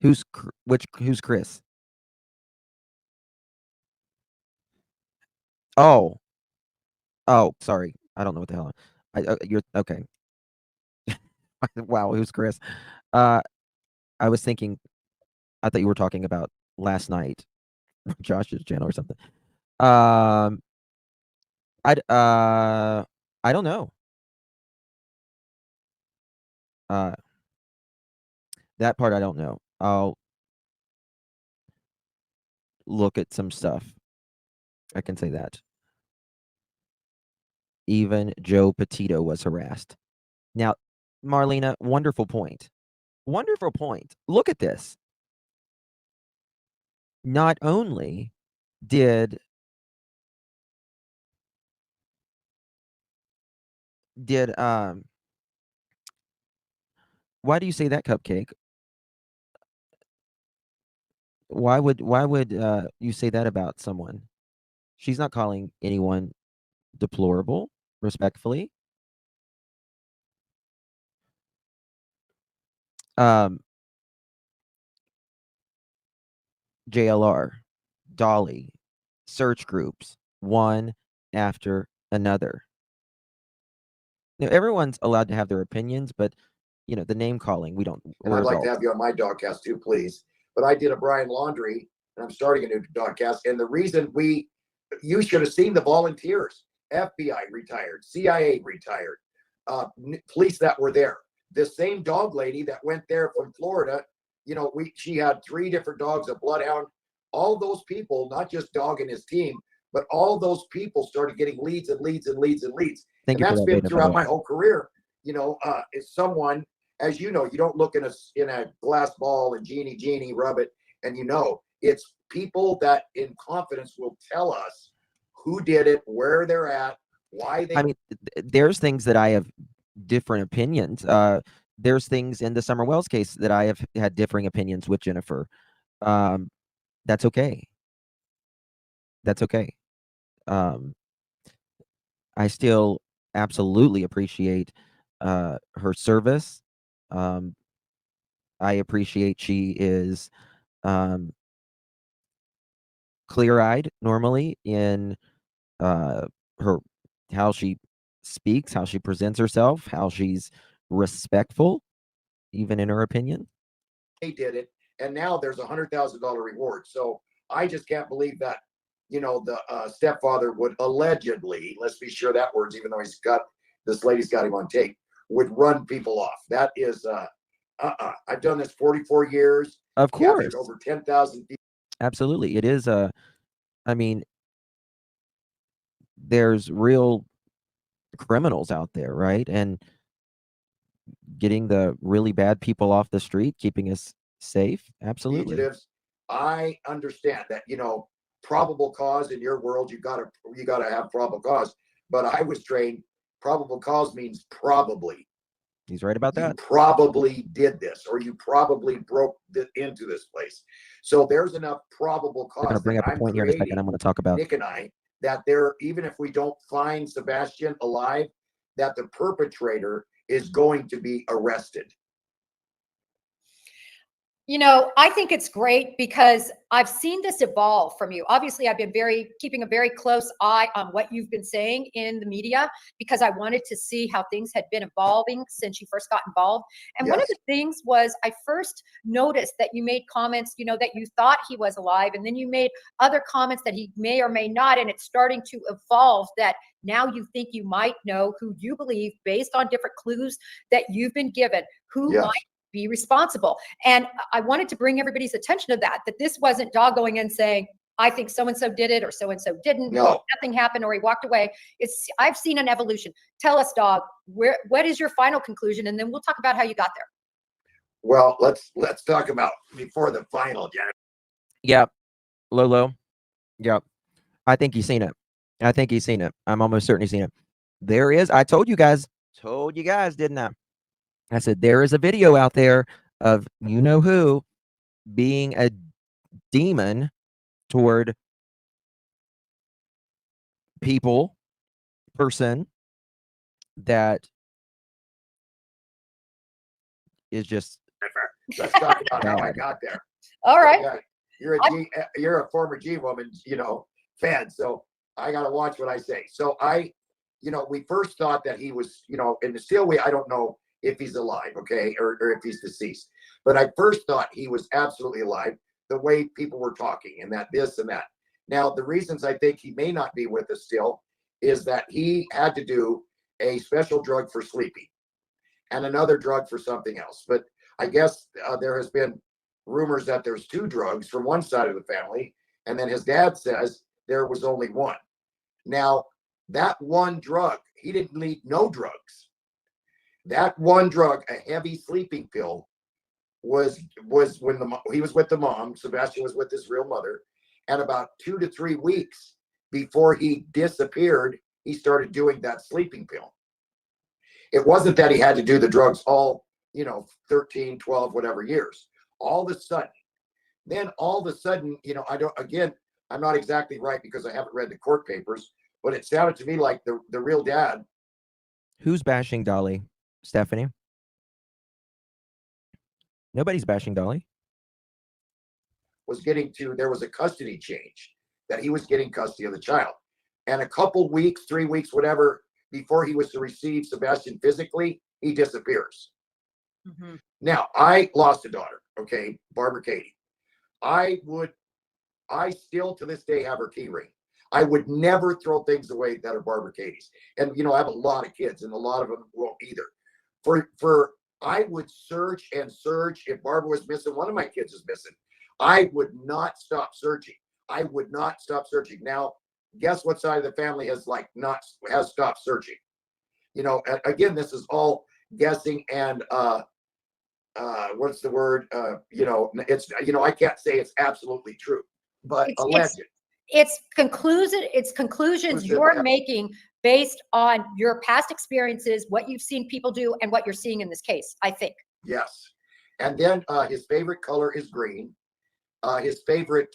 Who's Chris? Oh, sorry. I don't know what the hell. You're okay. Wow, who's Chris? Uh, I was thinking. I thought you were talking about last night, Josh's channel or something. Um, I don't know. Uh, that part I don't know. I'll look at some stuff. I can say that. Even Joe Petito was harassed. Now, Marlena, wonderful point. Wonderful point. Look at this. Not only did why do you say that, Cupcake? Why would you say that about someone? She's not calling anyone deplorable, respectfully. JLR, Dolly, search groups, one after another. Now, everyone's allowed to have their opinions, but the name calling, we don't. And I'd like to have you on my dogcast too, please. But I did a Brian Laundrie, and I'm starting a new dogcast. And the reason you should have seen the volunteers. FBI retired, CIA retired, police that were there. The same dog lady that went there from Florida, she had 3 different dogs, a bloodhound. All those people, not just Dog and his team, but all those people started getting leads and leads and leads and leads. Thank and you that's for that, been Dana, throughout my whole career. It's someone, as you know, you don't look in a glass ball and genie, rub it, and it's people that in confidence will tell us who did it, where they're at, why they. I mean, there's things that I have different opinions. There's things in the Summer Wells case that I have had differing opinions with Jennifer. That's okay. That's okay. I still absolutely appreciate her service. I appreciate she is clear-eyed normally in her how she speaks, how she presents herself, how she's respectful, even in her opinion. They did it, and now there's $100,000 reward. So I just can't believe that the stepfather would allegedly, let's be sure that word's, even though this lady's got him on tape, would run people off. That is I've done this 44 years. Of course, over 10,000 people. Absolutely, it is I mean, there's real criminals out there, right? And getting the really bad people off the street, keeping us safe. Absolutely. Fugitives. I understand that, probable cause in your world, you gotta have probable cause. But I was trained, probable cause means probably. He's right about that. You probably did this, or you probably broke into this place. So there's enough probable cause. I'm going to bring up a point here in a second. I'm going to talk about Nick and I, that even if we don't find Sebastian alive, that the perpetrator is going to be arrested. I think it's great because I've seen this evolve from you. Obviously, I've been keeping a very close eye on what you've been saying in the media because I wanted to see how things had been evolving since you first got involved. And One of the things was I first noticed that you made comments, that you thought he was alive, and then you made other comments that he may or may not, and it's starting to evolve that now you think you might know who you believe, based on different clues that you've been given, who might be responsible. And I wanted to bring everybody's attention to that this wasn't Dog going in saying, I think so-and-so did it or so-and-so didn't. No. Nothing happened or he walked away. I've seen an evolution. Tell us, Dog, what is your final conclusion? And then we'll talk about how you got there. Well, let's talk about before the final, Janet. Yeah. Lolo. Yeah. I think he's seen it. I'm almost certain he's seen it. There is. I told you guys, didn't I? I said, there is a video out there of who being a demon toward person that is just Let's talk about how I got there. All right. Yeah, you're a former G woman, fan, so I got to watch what I say. So we first thought that he was, in the still I don't know if he's alive, okay, or if he's deceased, but I first thought he was absolutely alive, the way people were talking and that this and that. Now, the reasons I think he may not be with us still is that he had to do a special drug for sleeping and another drug for something else. But I guess there has been rumors that there's two drugs from one side of the family, and then his dad says there was only one. Now, that one drug, he didn't need no drugs. That one drug, a heavy sleeping pill, was when he was with the mom. Sebastian was with his real mother, and about 2 to 3 weeks before he disappeared, he started doing that sleeping pill. It wasn't that he had to do the drugs all 13, 12, whatever years. All of a sudden, I'm not exactly right because I haven't read the court papers, but it sounded to me like the real dad. Who's bashing Dolly, Stephanie? Nobody's bashing Dolly. There was a custody change, that he was getting custody of the child. And a couple weeks, 3 weeks, whatever, before he was to receive Sebastian physically, he disappears. Mm-hmm. Now, I lost a daughter, okay, Barbara Katie. I still to this day have her key ring. I would never throw things away that are Barbara Katie's. And, I have a lot of kids, and a lot of them won't either. I would search and search. If Barbara was missing, one of my kids is missing, I would not stop searching. Now, guess what side of the family has stopped searching? Again, this is all guessing and what's the word? It's I can't say it's absolutely true, but alleged. It's conclusions you're making based on your past experiences, what you've seen people do, and what you're seeing in this case, I think. Yes. And then his favorite color is green. His favorite,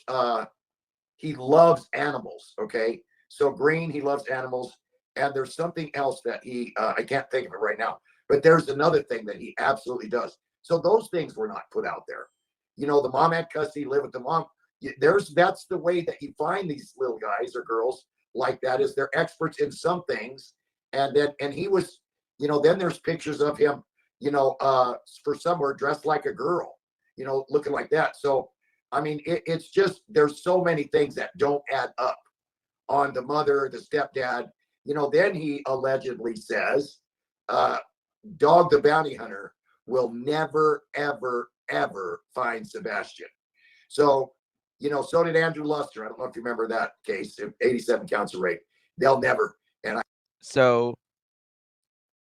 he loves animals. Okay. So green, he loves animals. And there's something else that I can't think of it right now, but there's another thing that he absolutely does. So those things were not put out there. The mom had custody, live with the mom. That's the way that you find these little guys or girls like that, is they're experts in some things. And he was, then there's pictures of him, for somewhere dressed like a girl, looking like that. So, I mean, it's just, there's so many things that don't add up on the mother, the stepdad. Then he allegedly says, Dog the Bounty Hunter will never, ever, ever find Sebastian. So, so did Andrew Luster. I don't know if you remember that case, 87 counts of rape. They'll never. So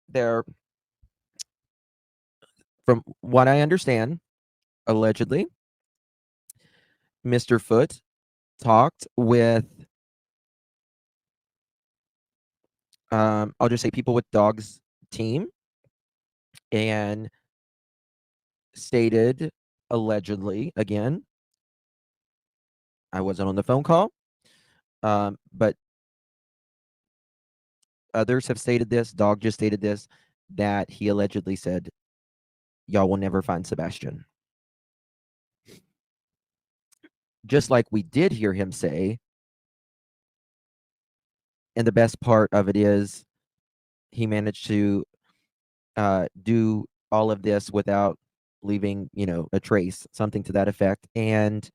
there, from what I understand, allegedly, Mr. Foote talked with, I'll just say people with dogs team, and stated, allegedly, again, I wasn't on the phone call, but others have stated this, Dog just stated this, that he allegedly said, y'all will never find Sebastian. Just like we did hear him say, and the best part of it is he managed to do all of this without leaving, a trace, something to that effect, and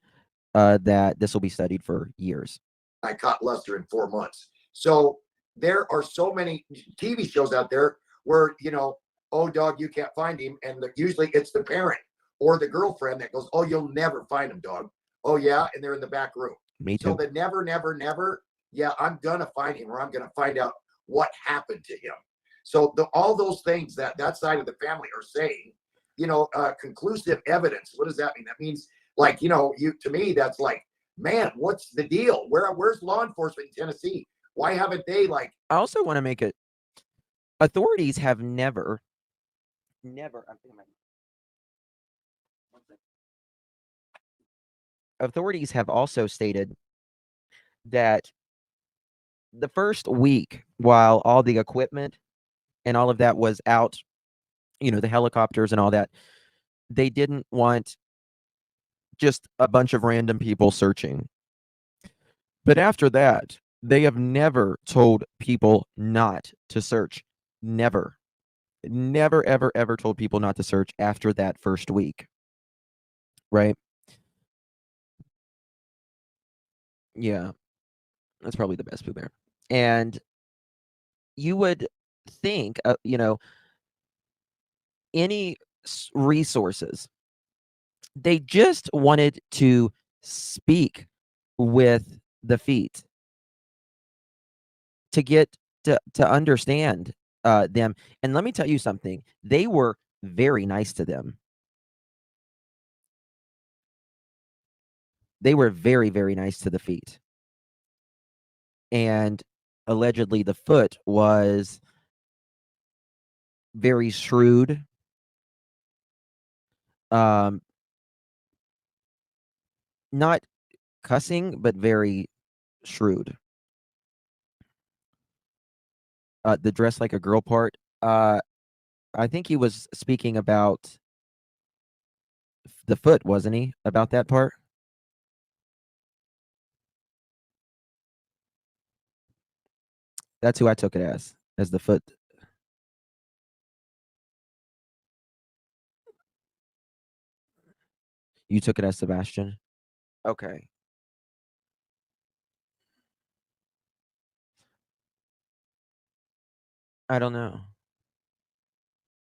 that this will be studied for years. I caught Luster in 4 months. So there are so many TV shows out there where, oh, dog, you can't find him. And usually it's the parent or the girlfriend that goes, oh, you'll never find him, dog. Oh, yeah. And they're in the back room. Me too. So the never, never, never. Yeah, I'm going to find him, or I'm going to find out what happened to him. So all those things that side of the family are saying, conclusive evidence. What does that mean? That means, like, to me, that's like, man, what's the deal? Where's law enforcement in Tennessee? Why haven't they, like? I also want to make it, authorities have never, authorities have also stated that the first week, while all the equipment and all of that was out, the helicopters and all that, they didn't want just a bunch of random people searching. But after that, they have never told people not to search. Never. Never, ever, ever told people not to search after that first week. Right? Yeah. That's probably the best Pooh Bear. And you would think, any resources, they just wanted to speak with the feet to get to understand them. And let me tell you something, they were very nice to them. They were very, very nice to the feet. And allegedly the foot was very shrewd. Not cussing, but very shrewd. The dress like a girl part. I think he was speaking about the foot, wasn't he? About that part? That's who I took it as the foot. You took it as Sebastian? Okay. I don't know.